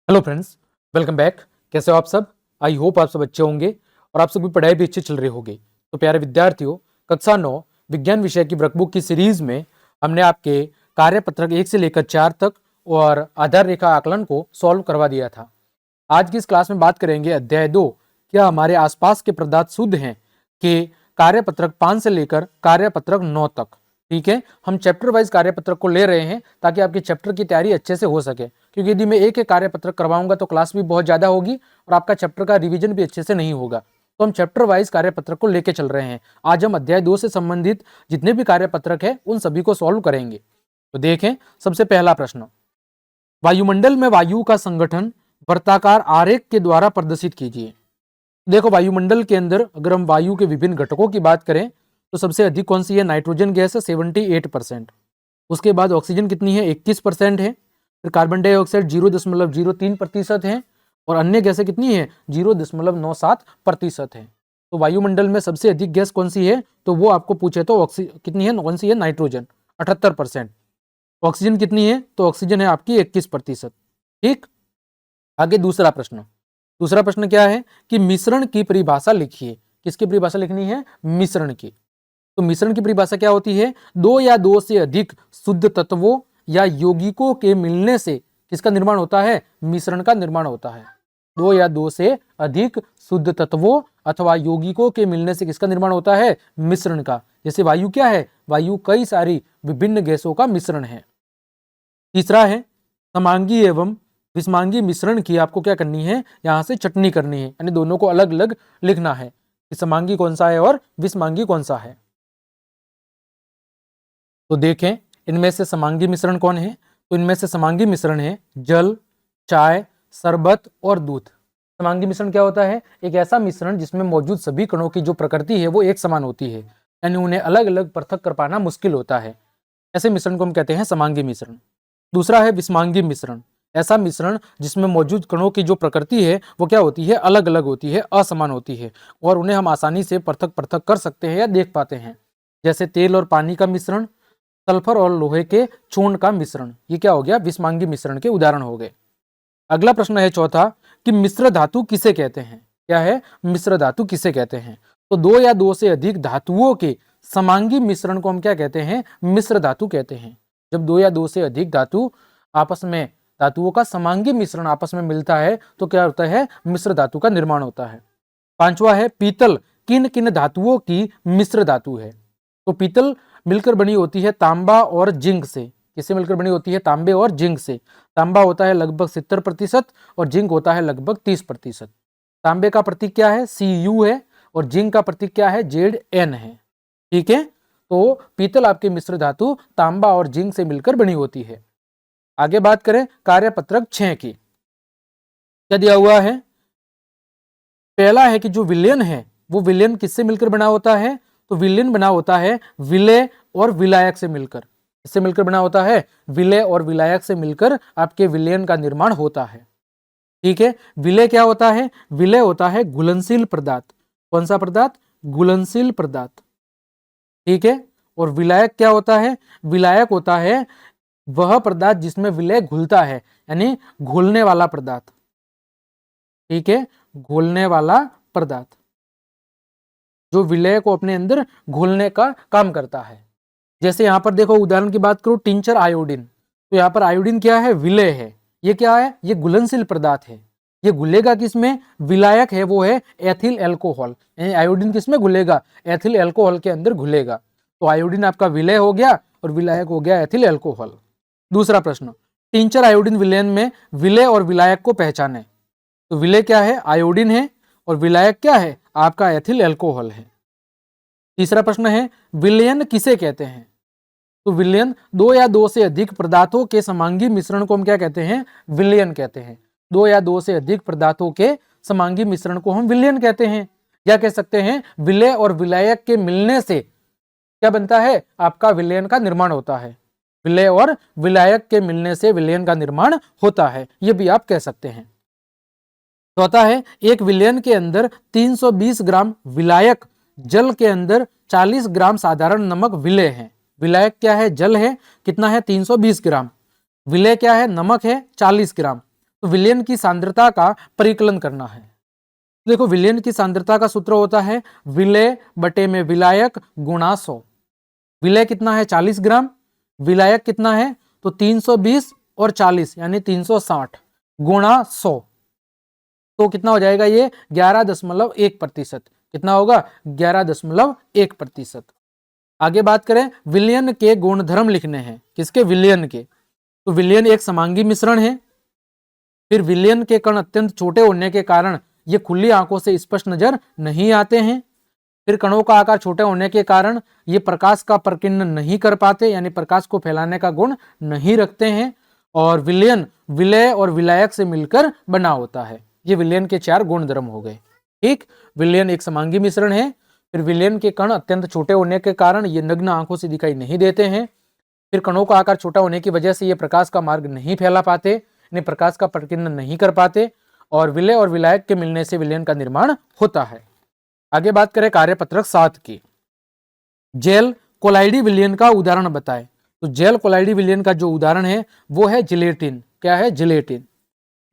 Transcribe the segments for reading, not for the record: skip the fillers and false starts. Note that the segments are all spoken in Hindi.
Hello friends, welcome back. कैसे हो आप सब? आई होप आप सब अच्छे होंगे और आप सबकी पढ़ाई भी अच्छी चल रही होगी। तो प्यारे विद्यार्थियों, कक्षा 9 विज्ञान विषय की वर्कबुक की सीरीज में हमने आपके कार्यपत्रक 1 से लेकर 4 तक और आधार रेखा आकलन को सॉल्व करवा दिया था। आज की इस क्लास में बात करेंगे अध्याय 2, क्या हमारे आसपास के पदार्थ शुद्ध हैं, के कार्यपत्रक 5 से लेकर कार्यपत्रक 9 तक। ठीक है, हम चैप्टर वाइज कार्यपत्रक को ले रहे हैं ताकि आपकी चैप्टर की तैयारी अच्छे से हो सके, क्योंकि यदि मैं एक एक कार्यपत्रक करवाऊंगा तो क्लास भी बहुत ज्यादा होगी और आपका चैप्टर का रिवीजन भी अच्छे से नहीं होगा। तो हम चैप्टर वाइज कार्यपत्रक को लेके चल रहे हैं। आज हम अध्याय 2 से संबंधित जितने भी कार्यपत्रक है उन सभी को सॉल्व करेंगे। तो देखें, सबसे पहला प्रश्न, वायुमंडल में वायु का संगठन वृत्ताकार आरेख के द्वारा प्रदर्शित कीजिए। देखो, वायुमंडल के अंदर अगर हम वायु के विभिन्न घटकों की बात करें तो सबसे अधिक कौन सी है? नाइट्रोजन गैस है 78%। उसके बाद ऑक्सीजन कितनी है? 21% है। फिर कार्बन डाइऑक्साइड 0.03% है और अन्य गैसें कितनी है? 0.97% है। तो वायुमंडल में सबसे अधिक गैस कौन सी है? तो वो आपको पूछे तो कितनी है? कौन सी है? नाइट्रोजन 78%। ऑक्सीजन कितनी है? तो ऑक्सीजन है आपकी 21%। ठीक, आगे दूसरा प्रश्न। दूसरा प्रश्न क्या है कि मिश्रण की परिभाषा लिखिए। किसकी परिभाषा लिखनी है? मिश्रण की। तो मिश्रण की परिभाषा क्या होती है? दो या दो से अधिक शुद्ध तत्वों या यौगिकों के मिलने से किसका निर्माण होता है? मिश्रण का निर्माण होता है। दो या दो से अधिक शुद्ध तत्वों अथवा यौगिकों के मिलने से किसका निर्माण होता है? मिश्रण का। जैसे वायु क्या है? वायु कई सारी विभिन्न गैसों का मिश्रण है। तीसरा है समांगी एवं विषमांगी मिश्रण की आपको क्या करनी है? यहां से चटनी करनी है, यानी दोनों को अलग अलग लिखना है कि समांगी कौन सा है और विषमांगी कौन सा है। तो देखें, इनमें से समांगी मिश्रण कौन है? तो इनमें से समांगी मिश्रण है जल, चाय, शरबत और दूध। समांगी मिश्रण क्या होता है? एक ऐसा मिश्रण जिसमें मौजूद सभी कणों की जो प्रकृति है वो एक समान होती है, यानी उन्हें अलग अलग पृथक कर पाना मुश्किल होता है। ऐसे मिश्रण को हम कहते हैं समांगी मिश्रण। दूसरा है विषमांगी मिश्रण, ऐसा मिश्रण जिसमें मौजूद कणों की जो प्रकृति है वो क्या होती है? अलग अलग होती है, असमान होती है और उन्हें हम आसानी से पृथक पृथक कर सकते हैं या देख पाते हैं। जैसे तेल और पानी का मिश्रण, सल्फर और लोहे के चूर्ण का मिश्रण, ये क्या हो गया? विषमांगी मिश्रण के उदाहरण हो गए। अगला प्रश्न है चौथा कि मिश्र धातु किसे कहते हैं? क्या है? मिश्र धातु किसे कहते हैं? तो दो या दो से अधिक धातुओं के समांगी मिश्रण को हम क्या कहते हैं? मिश्र धातु कहते हैं। जब दो या दो से अधिक धातु आपस में, धातुओं का समांगी मिश्रण आपस में मिलता है तो क्या होता है? मिश्र धातु का निर्माण होता है। पांचवा है पीतल किन किन धातुओं की मिश्र धातु है? तो पीतल मिलकर बनी होती है तांबा और जिंक से। किससे मिलकर बनी होती है? तांबे और जिंक से। तांबा होता है लगभग 70% और जिंक होता है लगभग 30%। तांबे का प्रतीक क्या है? Cu है और जिंक का प्रतीक क्या है? Zn है। ठीक है, तो पीतल आपके मिश्र धातु तांबा और जिंक से मिलकर बनी होती है। आगे बात करें कार्यपत्रक 6 की, क्या दिया हुआ है? पहला है कि जो विलयन है वो विलयन किससे मिलकर बना होता है? तो विलयन बना होता है विलय और विलायक से मिलकर। किससे मिलकर बना होता है? विलय और विलायक से मिलकर आपके विलयन का निर्माण होता है। ठीक है, विलय क्या होता है? विलय होता है घुलनशील पदार्थ। कौन सा पदार्थ? घुलनशील पदार्थ। ठीक है, और विलायक क्या होता है? विलायक होता है वह पदार्थ जिसमें विलय घुलता है, यानी घुलने वाला पदार्थ। ठीक है, घोलने वाला पदार्थ जो विलय को अपने अंदर घोलने का काम करता है। जैसे यहां पर देखो, उदाहरण की बात करो, टिंचर आयोडीन। तो यहां पर आयोडीन क्या है? विलय है। ये क्या है? ये घुलनशील पदार्थ है। ये घुलेगा किसमें? विलायक है वो है एथिल एल्कोहल। यानी आयोडीन किसमें घुलेगा? एथिल एल्कोहल के अंदर घुलेगा। तो आयोडीन आपका विलय हो गया और विलायक हो गया एथिल एल्कोहल। दूसरा प्रश्न, टिंचर आयोडीन विलयन में विलय और विलायक को पहचाने। तो विलय क्या है? आयोडीन है और विलायक क्या है? आपका एथिल एल्कोहल है। तीसरा प्रश्न है विलयन किसे कहते हैं? तो विलयन दो या दो से अधिक पदार्थों के समांगी मिश्रण को हम क्या कहते हैं? विलयन कहते हैं। दो या दो से अधिक पदार्थों के समांगी मिश्रण को हम विलयन कहते हैं। या कह सकते हैं विलय और विलायक के मिलने से क्या बनता है? आपका विलयन का निर्माण होता है। विलय और विलायक के मिलने से विलयन का निर्माण होता है, यह भी आप कह सकते हैं। चौथा है एक विलयन के अंदर 320 ग्राम विलायक, जल के अंदर 40 ग्राम साधारण नमक विलय है। विलायक क्या है? जल है, कितना है? 320 ग्राम। विलय क्या है? नमक है, 40 ग्राम। तो विलयन की सांद्रता का परिकलन करना है। देखो विलयन की सांद्रता का सूत्र होता है विलय बटे में विलायक गुणा 100। विलय कितना है 40 ग्राम, विलायक कितना है तो 320 और 40 यानी 360 गुणा 100, तो कितना हो जाएगा ये 11.1%। कितना होगा 11.1%। आगे बात करें विलयन के गुणधर्म लिखने हैं। किसके? विलयन के। तो विलयन एक समांगी मिश्रण है। फिर विलयन के कण अत्यंत छोटे होने के कारण ये खुली आंखों से स्पष्ट नजर नहीं आते हैं। फिर कणों का आकार छोटे होने के कारण ये प्रकाश का प्रकीर्णन नहीं कर पाते, यानी प्रकाश को फैलाने का गुण नहीं रखते हैं। और विलयन विलय और विलायक से मिलकर बना होता है। ये विलयन के 4 गुणधर्म हो गए। ठीक, विलयन एक समांगी मिश्रण है। फिर विलयन के कण अत्यंत छोटे होने के कारण ये नग्न आंखों से दिखाई नहीं देते हैं। फिर कणों का आकार छोटा होने की वजह से ये प्रकाश का मार्ग नहीं फैला पाते, इन्हें प्रकाश का प्रकीर्णन नहीं कर पाते। और विलय और विलायक के मिलने से विलयन का निर्माण होता है। आगे बात करें कार्यपत्रक 7 की। जेल कोलाइडी विलयन का उदाहरण बताएं। तो जेल कोलाइडी विलयन का जो उदाहरण है वो है जिलेटिन। क्या है? जिलेटिन।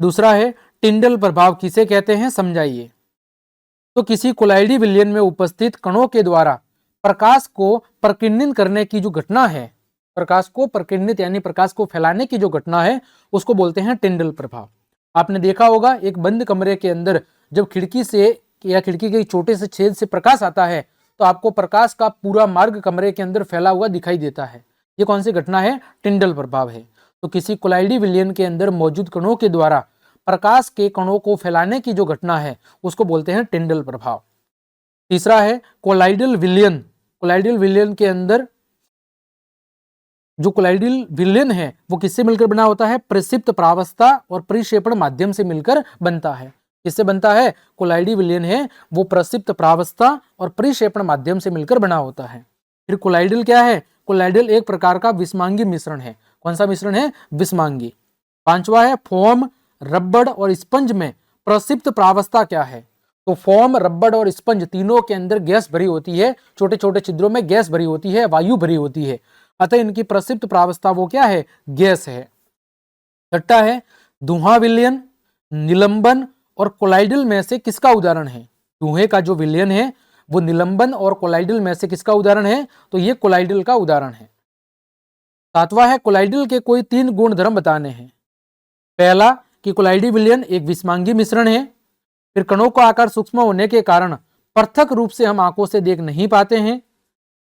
दूसरा है टिंडल प्रभाव। किसे कहते हैं समझाइए। तो किसी कोलाइडी विलयन में उपस्थित कणों के द्वारा प्रकाश को प्रकीर्णित करने की जो घटना है, प्रकाश को प्रकीर्णित यानी प्रकाश को फैलाने की जो घटना है, उसको बोलते हैं टिंडल प्रभाव। आपने देखा होगा एक बंद कमरे के अंदर जब खिड़की से या खिड़की के छोटे से छेद से प्रकाश आता है तो आपको प्रकाश का पूरा मार्ग कमरे के अंदर फैला हुआ दिखाई देता है। ये कौन सी घटना है? टिंडल प्रभाव है। तो किसी कोलाइडी विलयन के अंदर मौजूद कणों के द्वारा प्रकाश के कणों को फैलाने की जो घटना है उसको बोलते हैं टिंडल प्रभाव। तीसरा है कोलाइडल विलयन। कोलाइडल विलयन के अंदर जो कोलाइडल विलयन है वो किससे मिलकर बना होता है? प्रक्षिप्त प्रावस्था और परिक्षेपण माध्यम से मिलकर बनता है। किससे बनता है? कोलाइडी विलयन है वो प्रक्षिप्त प्रावस्था और परिक्षेपण माध्यम से मिलकर बना होता है। फिर कोलाइडल क्या है? कोलाइडल एक प्रकार का विषमांगी मिश्रण है। कौन सा मिश्रण है? विषमांगी। पांचवा है फोम, रबड़ और स्पंज में प्रक्षिप्त प्रावस्था क्या है? तो फोम, रबड़ और स्पंज तीनों के अंदर गैस भरी होती है, छोटे छोटे छिद्रों में गैस भरी होती है, वायु भरी होती है, अतः इनकी प्रक्षिप्त प्रावस्था वो क्या है? गैस है। छठा है धुआं विलयन। निलंबन और कोलाइडल में से किसका उदाहरण है? धुएं का जो विलयन है वो निलंबन और कोलाइडल में से किसका उदाहरण है? तो ये कोलाइडल का उदाहरण है। सातवां है कोलाइडल के कोई 3 गुणधर्म बताने हैं। पहला कि कोलाइडी विलयन एक विषमांगी मिश्रण है। फिर कणों का आकार सूक्ष्म होने के कारण पृथक रूप से हम आंखों से देख नहीं पाते हैं।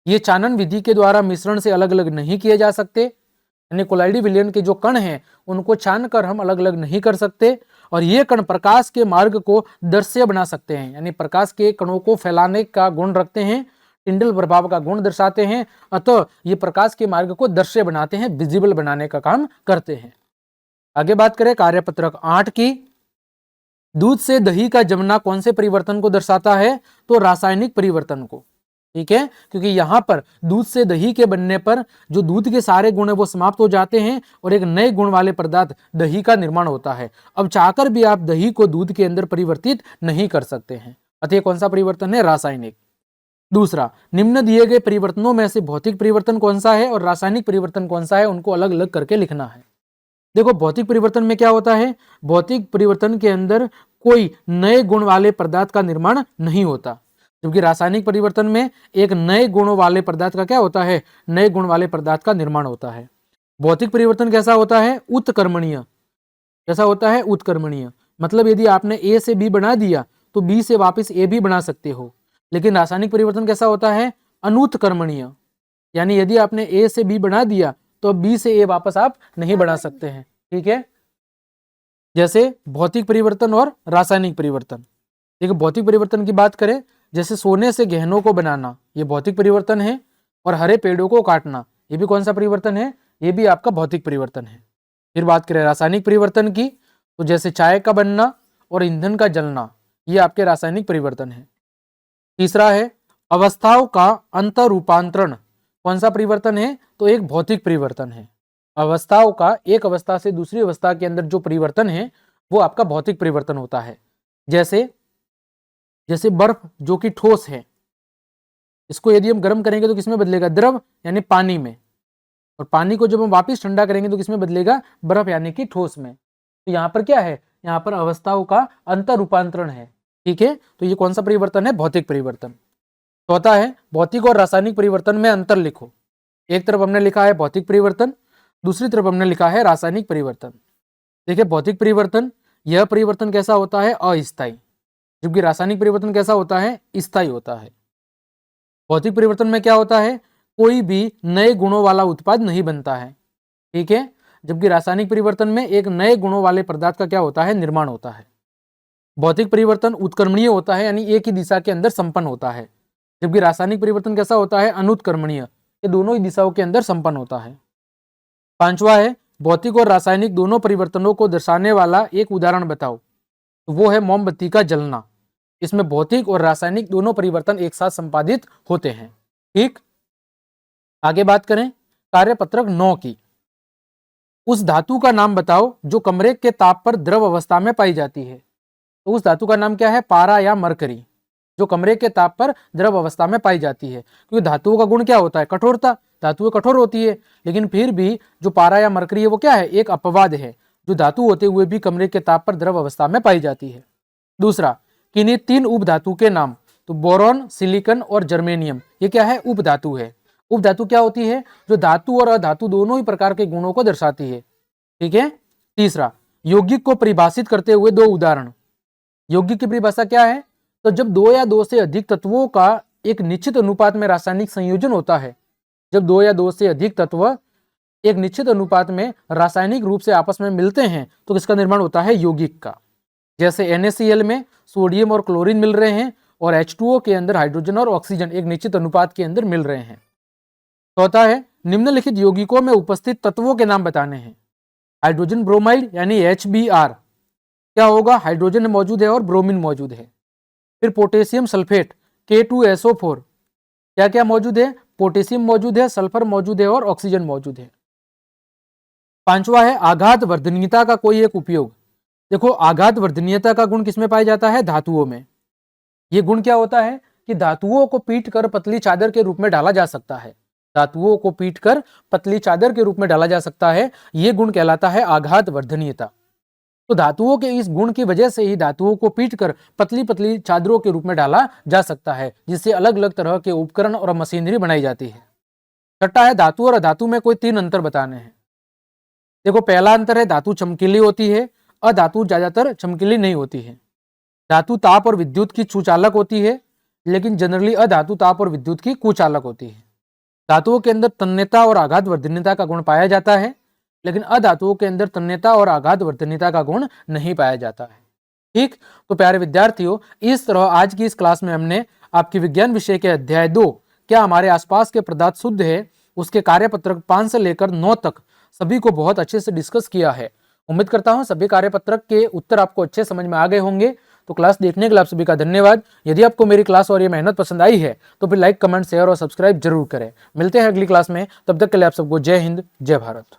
ये चानन विधि के द्वारा मिश्रण से अलग अलग नहीं किए जा सकते, यानी कोलाइडी विलयन के जो कण हैं उनको छान कर हम अलग अलग नहीं कर सकते। और ये कण प्रकाश के मार्ग को दृश्य बना सकते हैं, यानी प्रकाश के कणों को फैलाने का गुण रखते हैं, टिंडल प्रभाव का गुण दर्शाते हैं, अतः ये प्रकाश के मार्ग को दृश्य बनाते हैं, विजिबल बनाने का काम करते हैं। आगे बात करें कार्यपत्रक 8 की। दूध से दही का जमना कौन से परिवर्तन को दर्शाता है? तो रासायनिक परिवर्तन को। ठीक है, क्योंकि यहां पर दूध से दही के बनने पर जो दूध के सारे गुण है वो समाप्त हो जाते हैं और एक नए गुण वाले पदार्थ दही का निर्माण होता है। अब चाहकर भी आप दही को दूध के अंदर परिवर्तित नहीं कर सकते हैं, अतः कौन सा परिवर्तन है? रासायनिक। दूसरा, निम्न दिए गए परिवर्तनों में से भौतिक परिवर्तन कौन सा है और रासायनिक परिवर्तन कौन सा है, उनको अलग अलग करके लिखना है। देखो भौतिक परिवर्तन में क्या होता है? भौतिक परिवर्तन के अंदर कोई नए गुण वाले पदार्थ का निर्माण नहीं होता, जबकि रासायनिक परिवर्तन में एक नए गुणों वाले पदार्थ का क्या होता है? नए गुण वाले पदार्थ का निर्माण होता है। भौतिक परिवर्तन कैसा होता है? उत्कर्मणीय। कैसा होता है? उत्कर्मणीय। मतलब यदि आपने ए से बी बना दिया तो बी से वापस ए भी बना सकते हो। लेकिन रासायनिक परिवर्तन कैसा होता है? अनुत्कर्मणीय, यानी यदि आपने ए से बी बना दिया तो बी से ए वापस आप नहीं बना सकते हैं। ठीक है, जैसे भौतिक परिवर्तन और रासायनिक परिवर्तन। ठीक है, भौतिक परिवर्तन की बात करें, जैसे सोने से गहनों को बनाना, ये भौतिक परिवर्तन है, और हरे पेड़ों को काटना, ये भी कौन सा परिवर्तन है? ये भी आपका भौतिक परिवर्तन है। फिर बात करें रासायनिक परिवर्तन की, तो जैसे चाय का बनना और ईंधन का जलना, ये आपके रासायनिक परिवर्तन है। तीसरा है अवस्थाओं का अंतर रूपांतरण। कौन सा परिवर्तन है? तो एक भौतिक परिवर्तन है। अवस्थाओं का एक अवस्था से दूसरी अवस्था के अंदर जो परिवर्तन है वो आपका भौतिक परिवर्तन होता है। जैसे जैसे बर्फ जो कि ठोस है, इसको यदि हम गर्म करेंगे तो किसमें बदलेगा? द्रव यानी पानी में। और पानी को जब हम वापस ठंडा करेंगे तो किसमें बदलेगा? बर्फ यानी कि ठोस में। तो यहाँ पर क्या है, यहाँ पर अवस्थाओं का अंतर रूपांतरण है। ठीक है, तो ये कौन सा परिवर्तन है, भौतिक परिवर्तन। चौथा है भौतिक और रासायनिक परिवर्तन में अंतर लिखो। एक तरफ हमने लिखा है भौतिक परिवर्तन, दूसरी तरफ हमने लिखा है रासायनिक परिवर्तन। देखिए भौतिक परिवर्तन, यह परिवर्तन कैसा होता है, अस्थायी, जबकि रासायनिक परिवर्तन कैसा होता है, स्थायी होता है। भौतिक परिवर्तन में क्या होता है, कोई भी नए गुणों वाला उत्पाद नहीं बनता है। ठीक है, जबकि रासायनिक परिवर्तन में एक नए गुणों वाले पदार्थ का क्या होता है, निर्माण होता है। भौतिक परिवर्तन उत्क्रमणीय होता है, यानी एक ही दिशा के अंदर संपन्न होता है, जबकि रासायनिक परिवर्तन कैसा होता है, अनुत्क्रमणीय, ये दोनों ही दिशाओं के अंदर संपन्न होता है। पांचवा है भौतिक और रासायनिक दोनों परिवर्तनों को दर्शाने वाला एक उदाहरण बताओ। तो वो है मोमबत्ती का जलना। इसमें भौतिक और रासायनिक दोनों परिवर्तन एक साथ संपादित होते हैं। ठीक, आगे बात करें कार्यपत्रक 9 की। उस धातु का नाम बताओ जो कमरे के ताप पर द्रव अवस्था में पाई जाती है। तो उस धातु का नाम क्या है, पारा या मरकरी, जो कमरे के ताप पर द्रव अवस्था में पाई जाती है। क्योंकि धातुओं का गुण क्या होता है, कठोरता, धातुएं कठोर होती है, लेकिन फिर भी जो पारा या मरकरी है वो क्या है, एक अपवाद है, जो धातु होते हुए भी कमरे के ताप पर द्रव अवस्था में पाई जाती है। दूसरा, किन्हीं 3 उपधातु के नाम। तो बोरॉन, सिलिकॉन और जर्मेनियम, ये क्या है, उपधातु है। उपधातु क्या होती है, जो धातु और अधातु दोनों ही प्रकार के गुणों को दर्शाती है। ठीक है। तीसरा, यौगिक को परिभाषित करते हुए 2 उदाहरण। यौगिक की परिभाषा क्या है, तो जब 2 या 2 से अधिक तत्वों का एक निश्चित अनुपात में रासायनिक संयोजन होता है, जब 2 या 2 से अधिक तत्व एक निश्चित अनुपात में रासायनिक रूप से आपस में मिलते हैं तो किसका निर्माण होता है, यौगिक का। जैसे NaCl में सोडियम और क्लोरीन मिल रहे हैं और H2O के अंदर हाइड्रोजन और ऑक्सीजन एक निश्चित अनुपात के अंदर मिल रहे हैं। चौथा है निम्नलिखित यौगिकों में उपस्थित तत्वों के नाम बताने हैं। हाइड्रोजन ब्रोमाइड यानी HBr, क्या होगा, हाइड्रोजन मौजूद है और ब्रोमीन मौजूद है। फिर पोटेशियम सल्फेट K2SO4, क्या क्या मौजूद है, पोटेशियम मौजूद है, सल्फर मौजूद है और ऑक्सीजन मौजूद है। पांचवा है आघात वर्धनीयता का कोई एक उपयोग। देखो आघात वर्धनीयता का गुण किसमें पाया जाता है, धातुओं में। ये गुण क्या होता है कि धातुओं को पीट कर पतली चादर के रूप में डाला जा सकता है। धातुओं को पीट कर पतली चादर के रूप में डाला जा सकता है, ये गुण कहलाता है आघात वर्धनीयता। तो धातुओं के इस गुण की वजह से ही धातुओं को पीट कर पतली पतली चादरों के रूप में डाला जा सकता है, जिससे अलग अलग तरह के उपकरण और मशीनरी बनाई जाती है। छठा है धातु और अधातु में कोई 3 अंतर बताने हैं। देखो पहला अंतर है धातु चमकीली होती है, अधातु ज्यादातर चमकीली नहीं होती है। धातु ताप और विद्युत की सुचालक होती है, लेकिन जनरली अधातु ताप और विद्युत की कुचालक होती है। धातुओं के अंदर तन्यता और आघात वर्धनीयता का गुण पाया जाता है, लेकिन अधातुओं के अंदर तन्यता और आघात वर्धनीयता का गुण नहीं पाया जाता है। ठीक, तो प्यारे विद्यार्थियों, इस तरह आज की इस क्लास में हमने आपकी विज्ञान विषय के अध्याय 2 क्या हमारे आसपास के पदार्थ शुद्ध है, उसके कार्यपत्रक 5 से लेकर 9 तक सभी को बहुत अच्छे से डिस्कस किया है। उम्मीद करता हूं सभी कार्यपत्रक के उत्तर आपको अच्छे समझ में आ गए होंगे। तो क्लास देखने के लिए आप सभी का धन्यवाद। यदि आपको मेरी क्लास और ये मेहनत पसंद आई है तो फिर लाइक, कमेंट, शेयर और सब्सक्राइब जरूर करें। मिलते हैं अगली क्लास में, तब तक के लिए आप सबको जय हिंद, जय भारत।